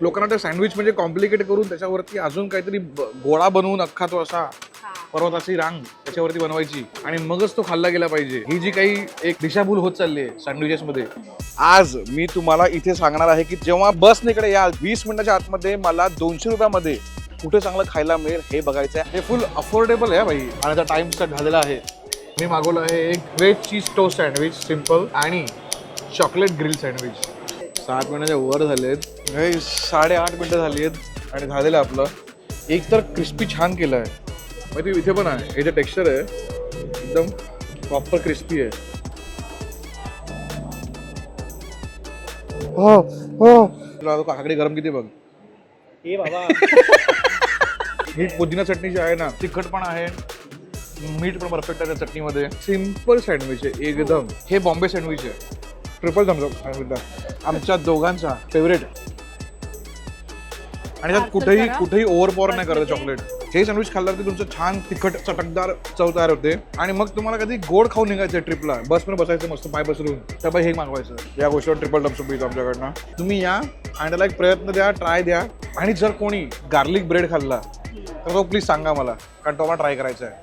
लोकांना ते सँडविच म्हणजे कॉम्प्लिकेट करून त्याच्यावरती अजून काहीतरी गोळा बनवून अख्खा तो असा पर्वताची रांग त्याच्यावरती बनवायची आणि मगच तो खाल्ला गेला पाहिजे. ही जी काही एक दिशाभूल होत चालली आहे सँडविचेस मध्ये. आज मी तुम्हाला इथे सांगणार आहे की जेव्हा बस इकडे याल 20 मिनिटाच्या आतमध्ये मला 200 रुपयामध्ये कुठे चांगलं खायला मिळेल हे बघायचं आहे. हे फुल अफोर्डेबल आहे भाई आणि आता टाइम स्टार्ट झालेला आहे. मी मागवलं आहे एक veg cheese toast sandwich simple आणि चॉकलेट ग्रिल सँडविच. 7 मिनिटाच्या वर झालेत, 8.5 मिनिटं झाली आहेत आणि झालेलं आपलं. एक तर क्रिस्पी छान केलं आहे माहिती, इथे पण आहे. हे जे टेक्स्चर आहे एकदम प्रॉपर क्रिस्पी आहे. हो काकडे गरम किती बघ. ए बाबा ही पुदिना चटणी जी आहे ना तिखट पण आहे, मीठ पण परफेक्ट आहे त्या चटणीमध्ये. सिम्पल सँडविच आहे एकदम. हे बॉम्बे सँडविच आहे, ट्रिपल थम्स अप सँडविच आमच्या दोघांचा फेवरेट. आणि त्यात कुठेही ओव्हरपॉवर नाही करत चॉकलेट. हे सँडविच खाल्ल्यावरती तुमचं छान तिखट चटकदार चव तयार होते. आणि मग तुम्हाला कधी गोड खाऊन निघायचं ट्रिपला, बसमध्ये बसायचं मस्त पाय पसरून, तर बाई हे मागवायचं. या गोष्टीवर ट्रिपल थम्स अप येतो आमच्याकडनं. तुम्ही या आणि त्याला एक प्रयत्न द्या, ट्राय द्या. आणि जर कोणी गार्लिक ब्रेड खाल्ला तर तो प्लीज सांगा मला, कारण तो मला ट्राय करायचा आहे.